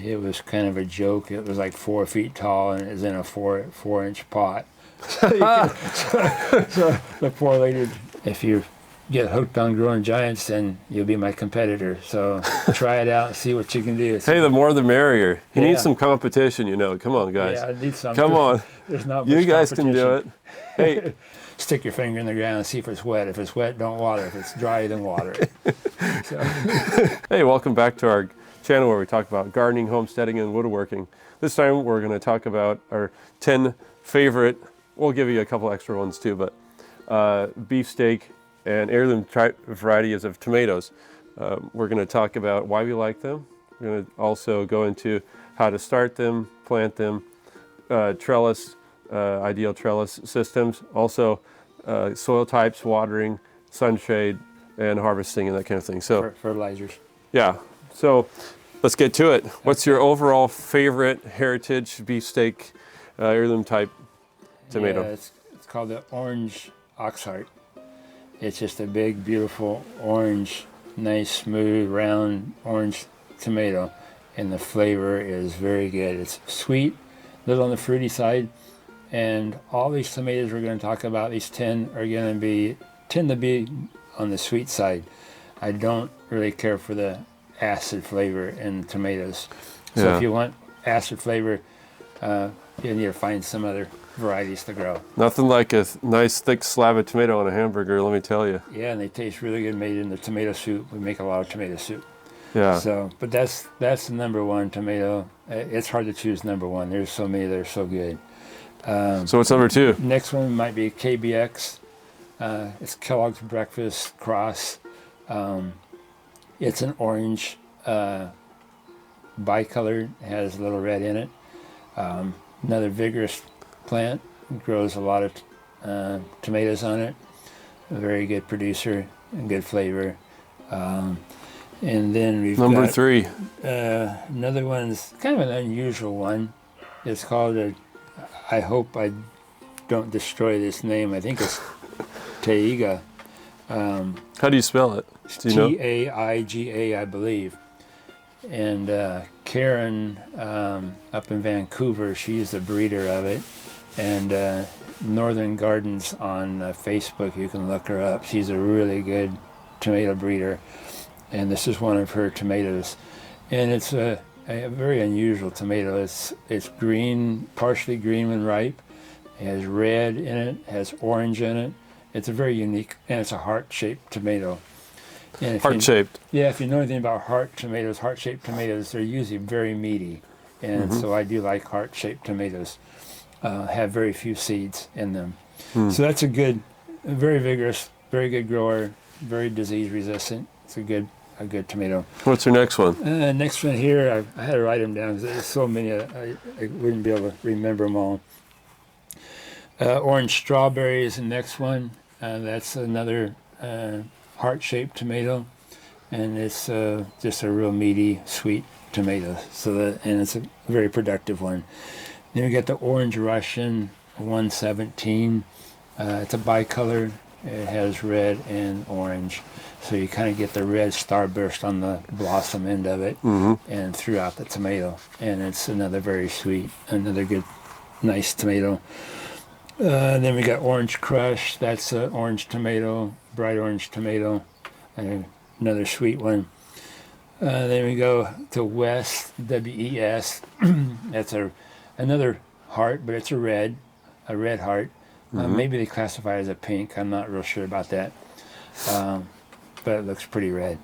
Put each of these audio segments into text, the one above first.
it was kind of a joke. It was like 4 feet tall, and it was in a 4-inch pot. So the poor lady, if you get hooked on growing giants, then you'll be my competitor. So try it out and see what you can do. Hey, the more the merrier. You need some competition, you know. Come on, guys. Yeah, I need some. Come on. There's not much You guys can do it. Hey. Stick your finger in the ground and see if it's wet. If it's wet, don't water. If it's dry, then water it. So. Hey, welcome back to our channel where we talk about gardening, homesteading, and woodworking. This time we're going to talk about our 10 favorite, we'll give you a couple extra ones too, but beefsteak and heirloom varieties of tomatoes. We're going to talk about why we like them. We're going to also go into how to start them, plant them, trellis, ideal trellis systems, also soil types, watering, sunshade, and harvesting and that kind of thing. So fertilizers. Yeah. So let's get to it. What's your overall favorite heritage beefsteak heirloom type tomato? Yeah, it's called the orange oxheart. It's just a big, beautiful orange, nice, smooth, round orange tomato, and the flavor is very good. It's sweet, a little on the fruity side, and all these tomatoes we're going to talk about, these 10, are going to tend to be on the sweet side. I don't really care for the acid flavor in tomatoes. So if you want acid flavor, you need to find some other varieties to grow. Nothing like a nice thick slab of tomato on a hamburger, let me tell you. Yeah, and they taste really good made in the tomato soup. We make a lot of tomato soup. Yeah. So, but that's the number one tomato. It's hard to choose number one. There's so many that are so good. So what's number 2? Next one might be KBX. It's Kellogg's Breakfast Cross. It's an orange, bicolored, has a little red in it. Another vigorous plant, grows a lot of tomatoes on it. A very good producer and good flavor. And then we've number got 3. Another one's kind of an unusual one. It's called I hope I don't destroy this name. I think it's Taiga. How do you spell it? Do you know? Taiga, I believe. And Karen up in Vancouver, she's the breeder of it. And Northern Gardens on Facebook, you can look her up. She's a really good tomato breeder. And this is one of her tomatoes. And it's a very unusual tomato. It's green, partially green when ripe. It has red in it, has orange in it. It's a very unique, and it's a heart-shaped tomato. Heart-shaped? Yeah, if you know anything about heart-shaped tomatoes, they're usually very meaty. And so I do like heart-shaped tomatoes. Have very few seeds in them. So that's very vigorous, very good grower, very disease-resistant. It's a good tomato. What's your next one? Next one here, I had to write them down because there's so many, I wouldn't be able to remember them all. Orange strawberry is the next one. That's another heart-shaped tomato, and it's just a real meaty, sweet tomato. And it's a very productive one. Then we got the orange Russian 117. It's a bicolor. It has red and orange. So you kind of get the red starburst on the blossom end of it and throughout the tomato. And it's another very sweet, another good, nice tomato. Then we got Orange Crush. That's an orange tomato, bright orange tomato, and another sweet one. Then we go to West, WES. That's another heart, but it's a red heart. Maybe they classify it as a pink. I'm not real sure about that. But it looks pretty red.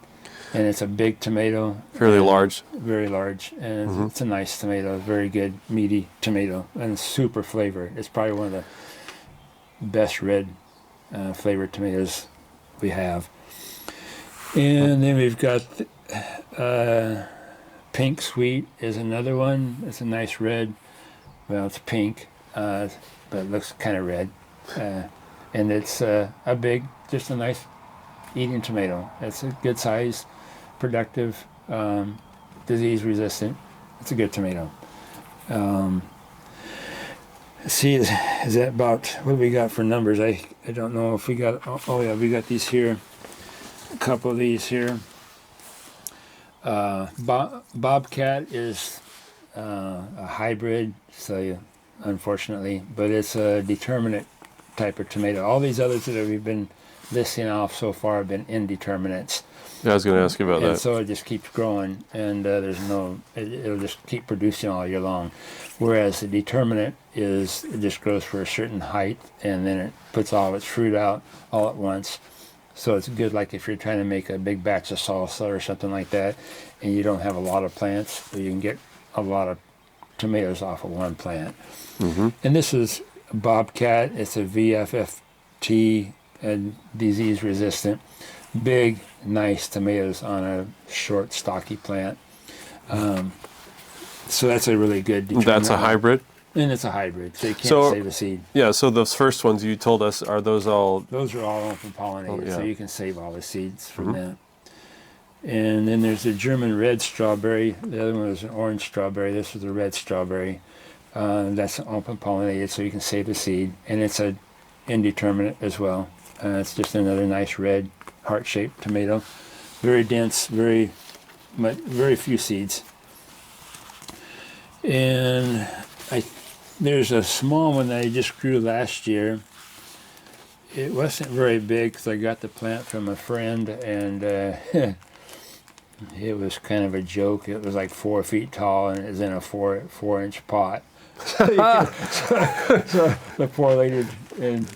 And it's a big tomato. Fairly large. Very large. And it's a nice tomato, very good, meaty tomato, and super flavor. It's probably one of the best red flavored tomatoes we have. And then we've got Pink Sweet is another one. It's a nice red. Well, it's pink, but it looks kind of red. And it's just a nice eating tomato. It's a good size, productive, disease resistant. It's a good tomato. See, is that about what do we got for numbers? I don't know if we got. Oh yeah, we got these here. A couple of these here. Bobcat is a hybrid, unfortunately, but it's a determinate type of tomato. All these others that we've been listing off so far have been indeterminates. Yeah, I was going to ask you about And that. so it just keeps growing, and it'll just keep producing all year long. Whereas the determinate it just grows for a certain height, and then it puts all of its fruit out all at once. So it's good, like if you're trying to make a big batch of salsa or something like that, and you don't have a lot of plants, so you can get a lot of tomatoes off of one plant. Mm-hmm. And this is Bobcat. It's a VFFT and disease resistant. Big, nice tomatoes on a short, stocky plant. So that's a really good determinant. That's a hybrid? And it's a hybrid, so you can't save a seed. Yeah, so those first ones you told us, are those all... Those are all open pollinated, so you can save all the seeds from Mm-hmm. that. And then there's a German red strawberry. The other one was an orange strawberry. This was a red strawberry. That's open pollinated, so you can save the seed. And it's a indeterminate as well. It's just another nice red heart-shaped tomato. Very dense, very few seeds. And there's a small one that I just grew last year. It wasn't very big because I got the plant from a friend, and it was kind of a joke. It was like 4 feet tall, and it was in a 4-inch pot. So the poor lady, and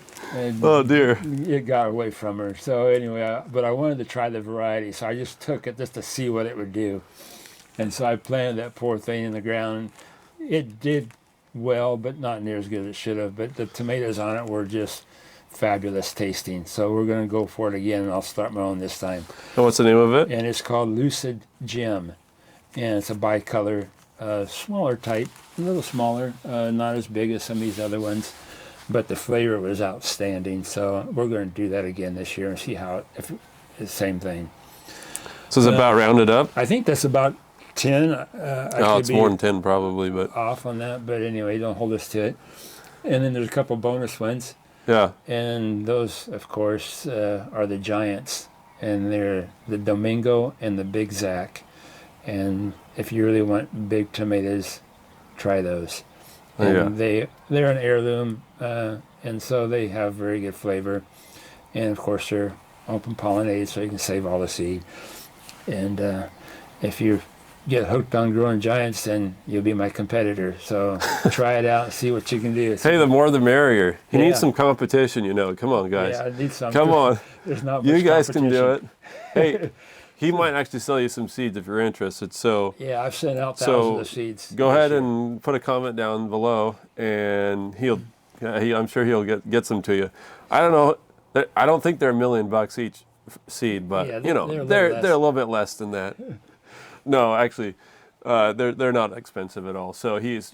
Oh dear. it got away from her. So anyway, but I wanted to try the variety, so I just took it just to see what it would do. And so I planted that poor thing in the ground. It did well, but not near as good as it should have. But the tomatoes on it were just fabulous tasting. So we're going to go for it again, and I'll start my own this time. And what's the name of it? And it's called Lucid Gem. And it's a bicolor, smaller type, a little smaller, not as big as some of these other ones. But the flavor was outstanding. So we're going to do that again this year and see how if it's the same thing. So it's about rounded up? I think that's about 10. It's more than 10 probably, but... Off on that, but anyway, don't hold us to it. And then there's a couple bonus ones. Yeah. And those, of course, are the giants. And they're the Domingo and the Big Zac. And if you really want big tomatoes, try those. And they're an heirloom, and so they have very good flavor. And of course, they're open pollinated, so you can save all the seed. And if you get hooked on growing giants, then you'll be my competitor. So try it out and see what you can do. Hey, the more the merrier. You need some competition, Come on, guys. Yeah, I need some. Come on. There's not much You guys can do it. competition. Hey, he might actually sell you some seeds if you're interested. So Yeah, I've sent out thousands of seeds. go ahead and put a comment down below, and I'm sure he'll get some to you. I don't know. I don't think they're $1 million each seed, but Yeah, they're a little bit less than that. No, actually, they're not expensive at all. So he's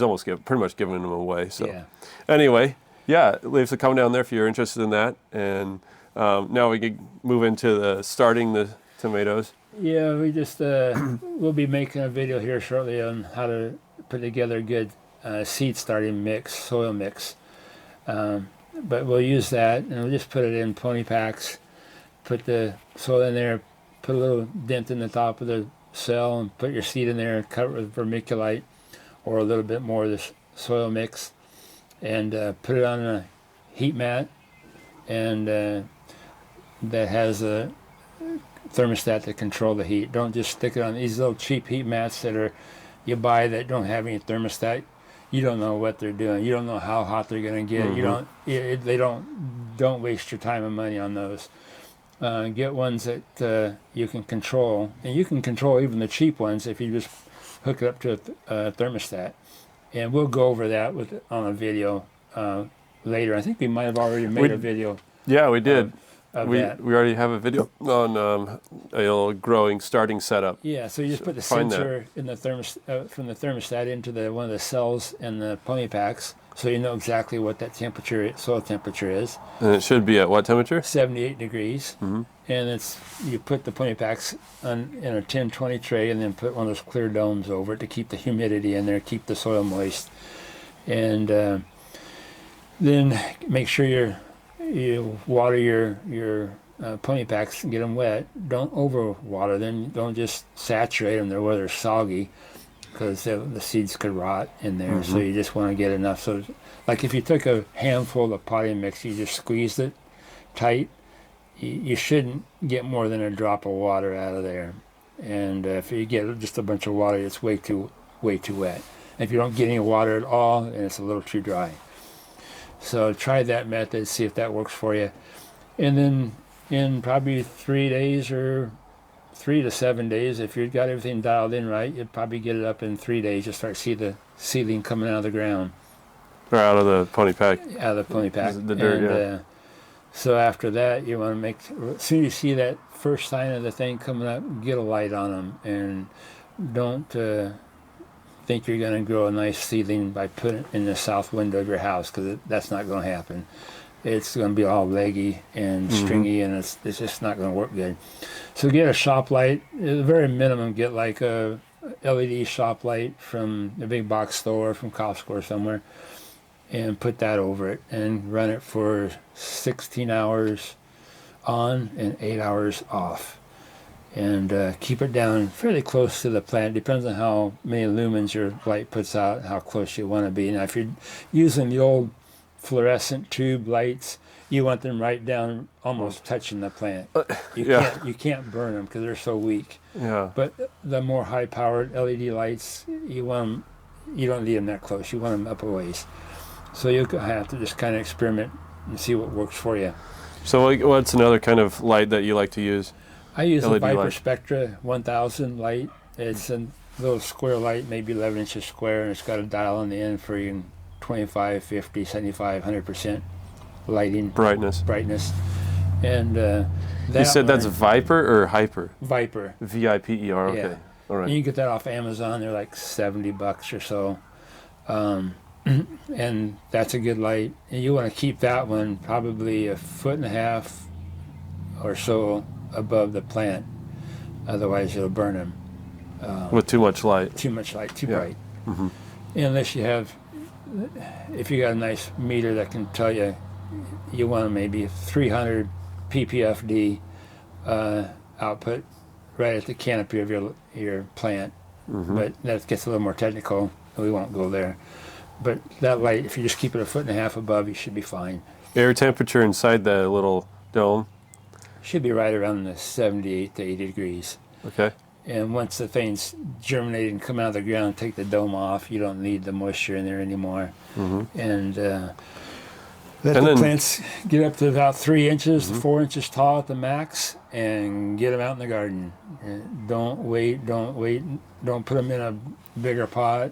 almost pretty much giving them away. So anyway, leave us a comment down there if you're interested in that. And now we can move into starting the tomatoes. Yeah, we just we'll be making a video here shortly on how to put together a good seed starting mix, soil mix. But we'll use that, and we'll just put it in pony packs, put the soil in there, put a little dent in the top of the cell, and put your seed in there, cover it with vermiculite or a little bit more of this soil mix, and put it on a heat mat, and that has a thermostat to control the heat. Don't just stick it on these little cheap heat mats that you buy that don't have any thermostat. You don't know what they're doing. You don't know how hot they're going to get. Mm-hmm. Don't waste your time and money on those. Get ones that you can control, and you can control even the cheap ones if you just hook it up to a thermostat. And we'll go over that on a video later. I think we might have already made a video. Yeah, we did. We already have a video on a growing starting setup. Yeah, so you just put the sensor in the from the thermostat into one of the cells in the pony packs, so you know exactly what that soil temperature is. And it should be at what temperature? 78 degrees. Mm-hmm. And you put the pony packs in a 10-20 tray, and then put one of those clear domes over it to keep the humidity in there, keep the soil moist, and then make sure you water your pony packs and get them wet. Don't over water them. Don't just saturate them where they're soggy. because the seeds could rot in there. So you just want to get enough. So, like if you took a handful of potting mix, you just squeezed it tight, you shouldn't get more than a drop of water out of there. And if you get just a bunch of water, it's way too wet. If you don't get any water at all, then it's a little too dry. So try that method, see if that works for you. And then in probably 3 days or 3 to 7 days, if you've got everything dialed in right, you'd probably get it up in 3 days. You'll start see the seedling coming out of the ground. Or out of the pony pack. Out of the pony pack. The dirt, and, so after that, you want to make, as soon as you see that first sign of the thing coming up, get a light on them. And don't think you're going to grow a nice seedling by putting it in the south window of your house, because that's not going to happen. It's going to be all leggy and stringy, and it's just not going to work good. So get a shop light. At the very minimum, get like a LED shop light from a big box store, from Costco or somewhere, and put that over it and run it for 16 hours on and 8 hours off. And keep it down fairly close to the plant. Depends on how many lumens your light puts out, how close you want to be. Now, if you're using the old fluorescent tube lights, you want them right down, almost touching the plant. You can't burn them because they're so weak. Yeah. But the more high-powered LED lights, you don't need them that close. You want them up a ways. So you'll have to just kind of experiment and see what works for you. So what's another kind of light that you like to use? I use a LED Viper light. Spectra 1000 light. It's a little square light, maybe 11 inches square, and it's got a dial on the end for you 25, 50, 75, 100% lighting. Brightness. And You said that's Viper or Hyper? Viper. V-I-P-E-R, okay. Yeah. All right. And you can get that off Amazon. They're like $70 or so. And that's a good light. And you want to keep that one probably 1.5 feet or so above the plant. Otherwise, it'll burn them. With too much light. Too much light, too Yeah. bright. Unless you have, if you got a nice meter that can tell you, you want maybe 300 ppfd output right at the canopy of your plant. But that gets a little more technical. We won't go there. But that light, if you just keep it 1.5 feet above, you should be fine. Air temperature inside the little dome? Should be right around the 78 to 80 degrees. Okay. And once the things germinate and come out of the ground, take the dome off. You don't need the moisture in there anymore. And let the plants get up to about 3 inches, 4 inches tall at the max, and get them out in the garden. And don't wait. Don't put them in a bigger pot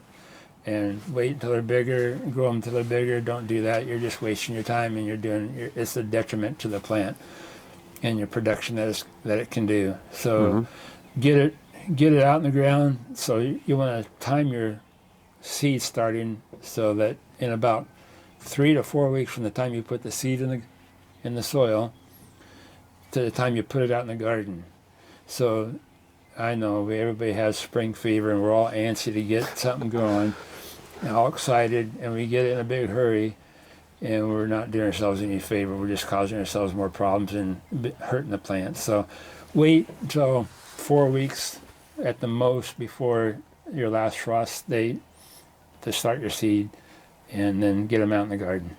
and wait until they're bigger, grow them until they're bigger. Don't do that. You're just wasting your time, and it's a detriment to the plant and your production that it can do. So get it out in the ground. So you want to time your seed starting so that in about 3 to 4 weeks from the time you put the seed in the soil to the time you put it out in the garden. So I know everybody has spring fever, and we're all antsy to get something going, and all excited, and we get it in a big hurry, and we're not doing ourselves any favor. We're just causing ourselves more problems and hurting the plants. So wait until 4 weeks at the most before your last frost date to start your seed, and then get them out in the garden.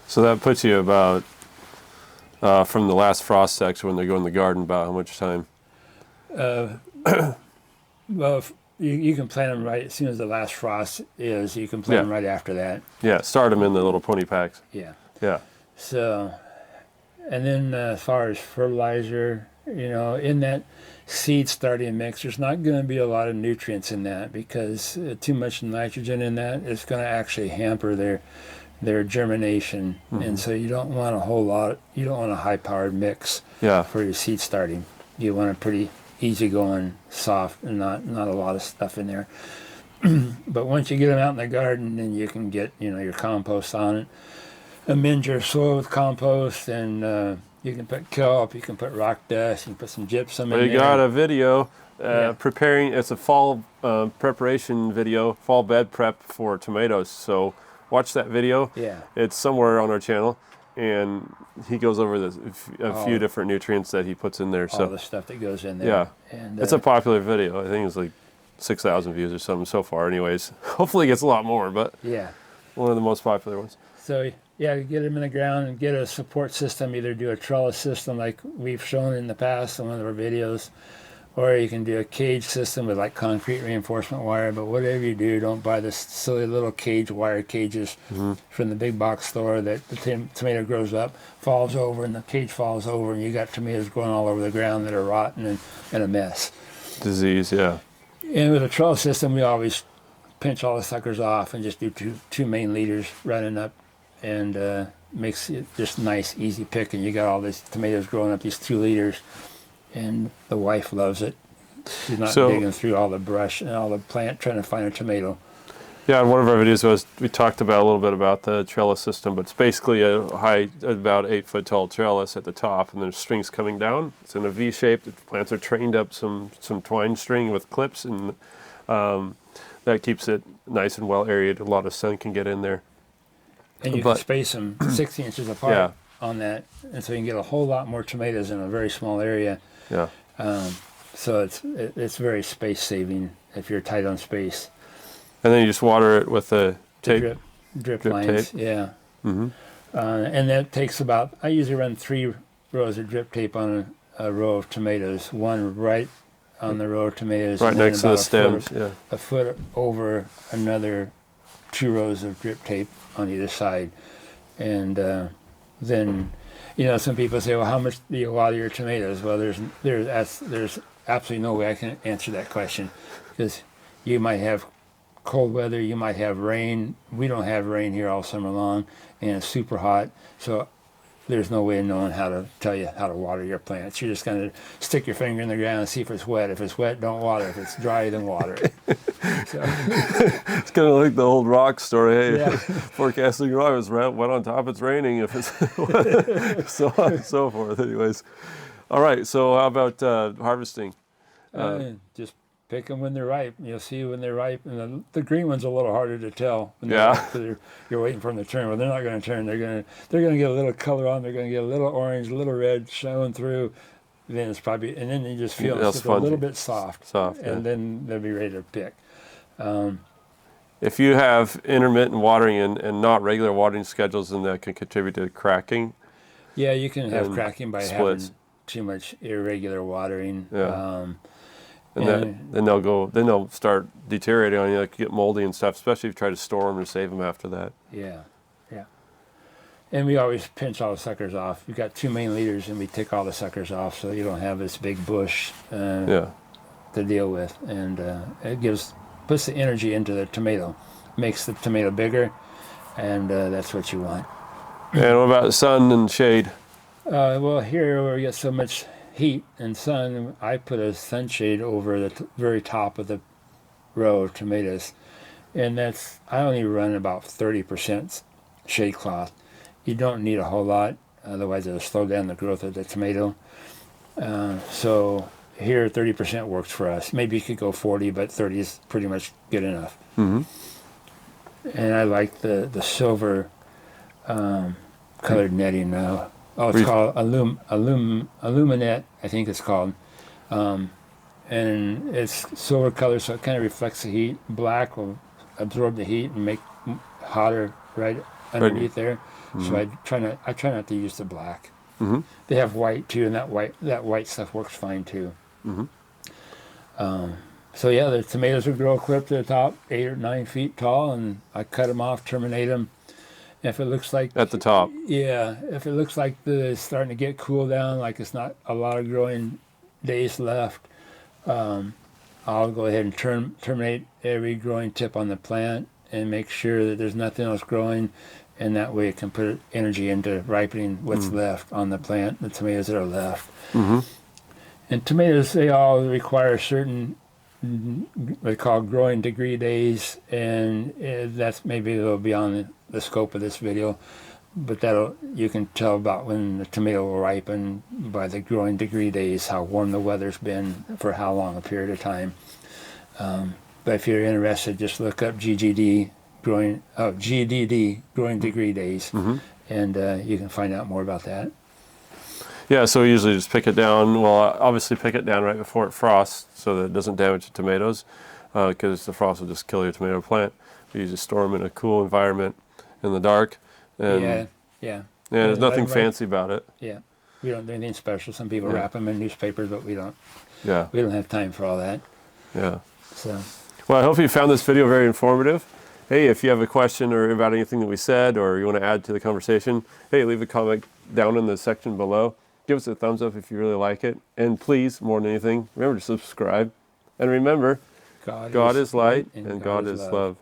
So that puts you about, from the last frost section when they go in the garden, about how much time? Well, if you can plant them right as soon as the last frost is. You can plant them right after that. Yeah, start them in the little pony packs. Yeah. Yeah. So, and then as far as fertilizer, in that seed starting mix, there's not going to be a lot of nutrients in that, because too much nitrogen in that is going to actually hamper their germination. And so you don't want a whole lot. You don't want a high-powered mix for your seed starting. You want a pretty easygoing, soft, and not a lot of stuff in there. But once you get them out in the garden, then you can get your compost on it. Amend your soil with compost, and you can put kelp, you can put rock dust, you can put some gypsum in there. We got a video preparing. It's a fall preparation video, fall bed prep for tomatoes. So watch that video. Yeah. It's somewhere on our channel, and he goes over a few different nutrients that he puts in there. So all the stuff that goes in there. Yeah. And it's a popular video. I think it's like 6,000 views or something so far anyways. Hopefully it gets a lot more, but Yeah. one of the most popular ones. So yeah, get them in the ground and get a support system. Either do a trellis system like we've shown in the past in one of our videos, or you can do a cage system with like concrete reinforcement wire. But whatever you do, don't buy this silly little cage wire cages from the big box store that the tomato grows up, falls over, and the cage falls over, and you got tomatoes growing all over the ground that are rotten and a mess. Disease, yeah. And with a trellis system, we always pinch all the suckers off and just do two main leaders running up, and makes it just nice, easy picking. You got all these tomatoes growing up, these 2 liters, and the wife loves it. She's not digging through all the brush and all the plant trying to find a tomato. Yeah, in one of our videos we talked about a little bit about the trellis system, but it's basically a high, about 8-foot tall trellis at the top, and there's strings coming down. It's in a V shape. The plants are trained up some twine string with clips, and that keeps it nice and well aerated. A lot of sun can get in there. And you can space them 60 inches apart on that, and so you can get a whole lot more tomatoes in a very small area. Yeah. So it's very space saving if you're tight on space. And then you just water it with a tape. Drip lines, tape. yeah. And that takes about, I usually run 3 rows of drip tape on a row of tomatoes, one right on the row of tomatoes. Right next to the stems, a foot over another 2 rows of drip tape on either side. And then, some people say, well, how much do you water your tomatoes? Well, there's absolutely no way I can answer that question, because you might have cold weather, you might have rain. We don't have rain here all summer long, and it's super hot, so there's no way of knowing how to tell you how to water your plants. You're just going to stick your finger in the ground and see if it's wet. If it's wet, don't water. If it's dry, then water it. So. It's kind of like the old rock story. Hey, forecasting rock is wet on top, it's raining. If it's so on and so forth. Anyways, all right. So how about harvesting? Just pick them when they're ripe. You'll see when they're ripe, and the green one's a little harder to tell. When you're waiting for them to turn. Well, they're not going to turn. They're going to get a little color on. They're going to get a little orange, a little red showing through. Then it's probably, and then you just feel it's a little bit soft, and then they'll be ready to pick. If you have intermittent watering and not regular watering schedules, then that can contribute to cracking. Yeah, you can have cracking by having too much irregular watering. Yeah. And then they'll start deteriorating on you, like get moldy and stuff, especially if you try to store them or save them after that. Yeah. And we always pinch all the suckers off. We've got 2 main leaders, and we take all the suckers off so you don't have this big bush to deal with. And it puts the energy into the tomato, makes the tomato bigger, and that's what you want. And what about sun and shade? Well, here where we get so much heat and sun, I put a sunshade over the very top of the row of tomatoes, and I only run about 30% shade cloth. You don't need a whole lot, otherwise it'll slow down the growth of the tomato. So here 30% works for us. Maybe you could go 40, but 30 is pretty much good enough. And I like the silver colored netting now. Oh, it's called Illuminate, I think it's called. And it's silver color, so it kind of reflects the heat. Black will absorb the heat and make hotter right underneath there. So I try not to use the black. They have white too, and that white stuff works fine too. So yeah, the tomatoes would grow clipped to the top, 8 or 9 feet tall, and I cut them off, terminate them. If it looks like at the top, if it looks like it's starting to get cool down, like it's not a lot of growing days left, I'll go ahead and terminate every growing tip on the plant and make sure that there's nothing else growing, and that way it can put energy into ripening what's left on the plant, the tomatoes that are left. And tomatoes, they all require certain what they call growing degree days, and that's maybe a little beyond the scope of this video, but you can tell about when the tomato will ripen by the growing degree days, how warm the weather's been for how long a period of time. But if you're interested, just look up GDD growing degree days, and you can find out more about that. Yeah, so we usually just pick it down. Well, obviously pick it down right before it frosts so that it doesn't damage the tomatoes. because the frost will just kill your tomato plant. You just store them in a cool environment in the dark. And, Yeah. and there's nothing fancy about it. Yeah. We don't do anything special. Some people Yeah. wrap them in newspapers, but we don't. Yeah. We don't have time for all that. Yeah. So. Well, I hope you found this video very informative. Hey, if you have a question or about anything that we said, or you want to add to the conversation, hey, leave a comment down in the section below. Give us a thumbs up if you really like it. And please, more than anything, remember to subscribe. And remember, God is light and God is love.